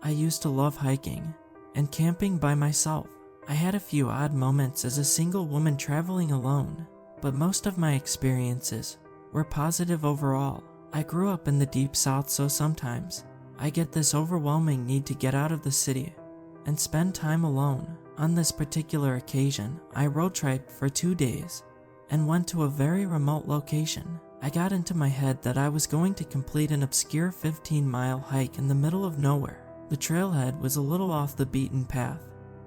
I used to love hiking and camping by myself. I had a few odd moments as a single woman traveling alone, but most of my experiences were positive overall. I grew up in the deep south, so sometimes I get this overwhelming need to get out of the city and spend time alone. On this particular occasion, I road tripped for 2 days and went to a very remote location. I got into my head that I was going to complete an obscure 15-mile hike in the middle of nowhere. The trailhead was a little off the beaten path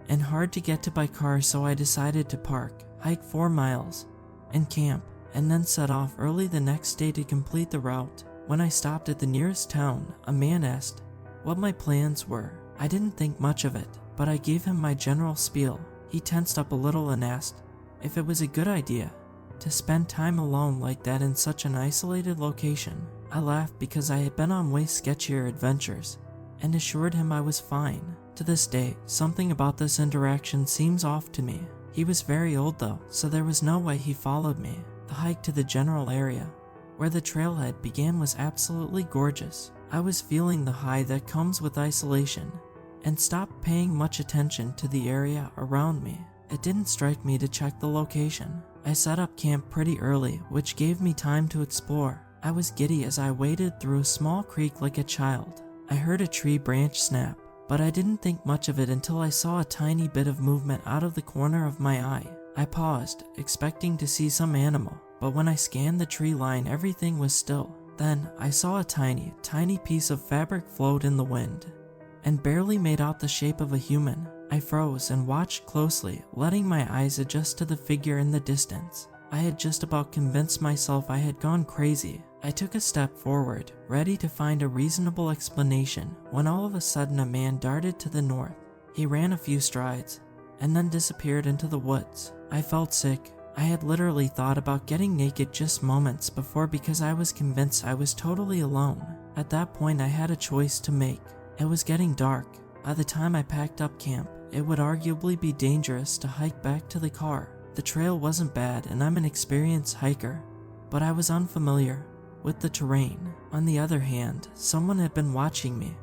and hard to get to by car, so I decided to park, hike 4 miles, and camp, and then set off early the next day to complete the route. When I stopped at the nearest town, a man asked what my plans were. I didn't think much of it, but I gave him my general spiel. He tensed up a little and asked if it was a good idea to spend time alone like that in such an isolated location. I laughed because I had been on way sketchier adventures and assured him I was fine. To this day, something about this interaction seems off to me. He was very old though, so there was no way he followed me. The hike to the general area where the trailhead began was absolutely gorgeous. I was feeling the high that comes with isolation and stopped paying much attention to the area around me. It didn't strike me to check the location. I set up camp pretty early, which gave me time to explore. I was giddy as I waded through a small creek like a child. I heard a tree branch snap, but I didn't think much of it until I saw a tiny bit of movement out of the corner of my eye. I paused, expecting to see some animal, but when I scanned the tree line, everything was still. Then I saw a tiny piece of fabric float in the wind and barely made out the shape of a human. I froze and watched closely, letting my eyes adjust to the figure in the distance. I had just about convinced myself I had gone crazy. I took a step forward, ready to find a reasonable explanation, when all of a sudden a man darted to the north. He ran a few strides and then disappeared into the woods. I felt sick. I had literally thought about getting naked just moments before because I was convinced I was totally alone. At that point, I had a choice to make. It was getting dark. By the time I packed up camp, it would arguably be dangerous to hike back to the car. The trail wasn't bad and I'm an experienced hiker, but I was unfamiliar with the terrain. On the other hand, someone had been watching me,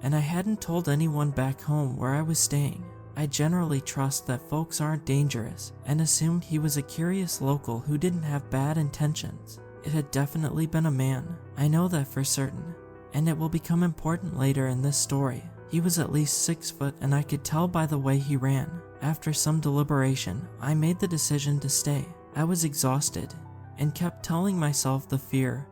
and I hadn't told anyone back home where I was staying. I generally trust that folks aren't dangerous and assumed he was a curious local who didn't have bad intentions. It had definitely been a man. I know that for certain, and it will become important later in this story. He was at least 6 foot and I could tell by the way he ran. After some deliberation, I made the decision to stay. I was exhausted and kept telling myself the fear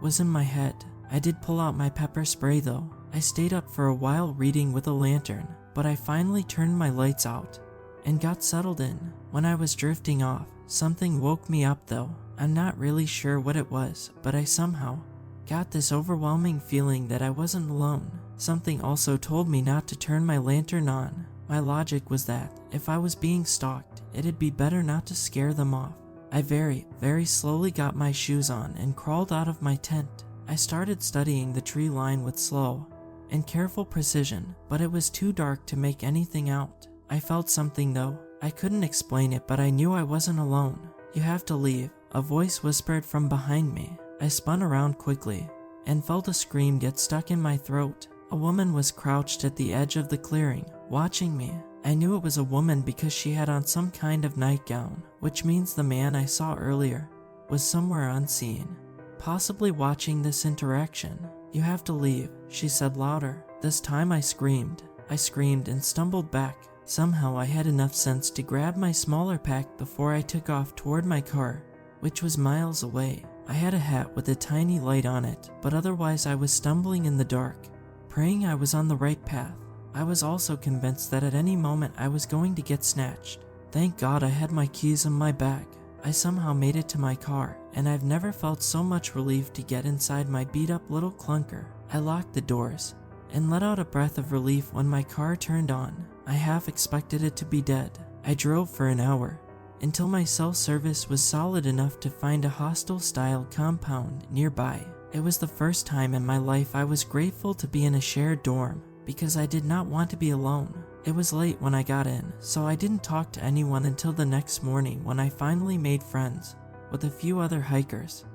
was in my head. I did pull out my pepper spray though. I stayed up for a while reading with a lantern, but I finally turned my lights out and got settled in. When I was drifting off, something woke me up though. I'm not really sure what it was, but I somehow got this overwhelming feeling that I wasn't alone. Something also told me not to turn my lantern on. My logic was that if I was being stalked, it'd be better not to scare them off. I very slowly got my shoes on and crawled out of my tent. I started studying the tree line with slow and careful precision, but it was too dark to make anything out. I felt something though. I couldn't explain it, but I knew I wasn't alone. "You have to leave," a voice whispered from behind me. I spun around quickly and felt a scream get stuck in my throat. A woman was crouched at the edge of the clearing, watching me. I knew it was a woman because she had on some kind of nightgown, which means the man I saw earlier was somewhere unseen, possibly watching this interaction. "You have to leave," she said louder. This time I screamed. I screamed and stumbled back. Somehow I had enough sense to grab my smaller pack before I took off toward my car, which was miles away. I had a hat with a tiny light on it, but otherwise I was stumbling in the dark, praying I was on the right path. I was also convinced that at any moment I was going to get snatched. Thank God I had my keys in my bag. I somehow made it to my car, and I've never felt so much relief to get inside my beat-up little clunker. I locked the doors and let out a breath of relief when my car turned on. I half expected it to be dead. I drove for an hour until my cell service was solid enough to find a hostel-style compound nearby. It was the first time in my life I was grateful to be in a shared dorm, because I did not want to be alone. It was late when I got in, so I didn't talk to anyone until the next morning when I finally made friends with a few other hikers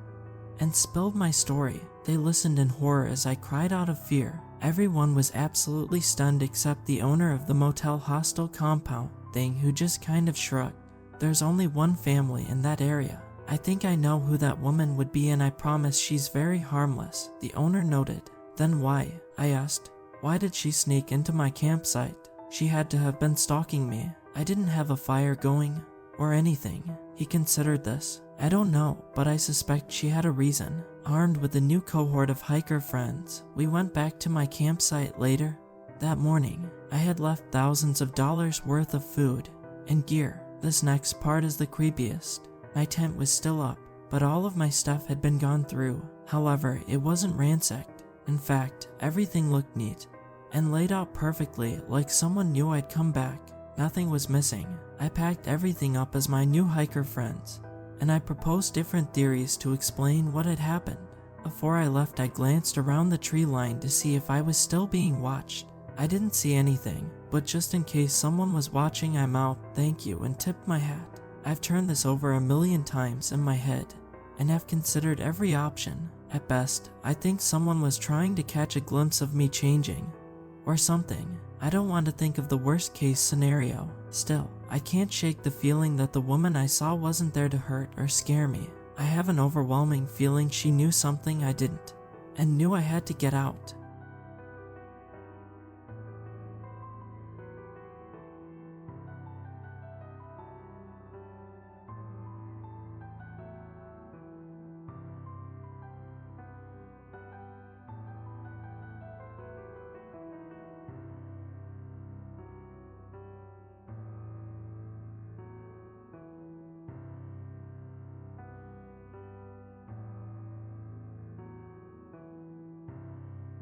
and spilled my story. They listened in horror as I cried out of fear. Everyone was absolutely stunned except the owner of the motel hostel compound thing, who just kind of shrugged. There's only one family in that area. I think I know who that woman would be, and I promise she's very harmless, the owner noted. Then why? I asked. Why did she sneak into my campsite? She had to have been stalking me. I didn't have a fire going or anything. He considered this. I don't know, but I suspect she had a reason. Armed with a new cohort of hiker friends, we went back to my campsite later. That morning, I had left thousands of dollars worth of food and gear. This next part is the creepiest. My tent was still up, but all of my stuff had been gone through. However, it wasn't ransacked. In fact, everything looked neat and laid out perfectly, like someone knew I'd come back. Nothing was missing. I packed everything up as my new hiker friends, and I proposed different theories to explain what had happened. Before I left, I glanced around the tree line to see if I was still being watched. I didn't see anything, but just in case someone was watching, I mouthed thank you and tipped my hat. I've turned this over a million times in my head and have considered every option. At best, I think someone was trying to catch a glimpse of me changing or something. I don't want to think of the worst case scenario. Still, I can't shake the feeling that the woman I saw wasn't there to hurt or scare me. I have an overwhelming feeling she knew something I didn't and knew I had to get out.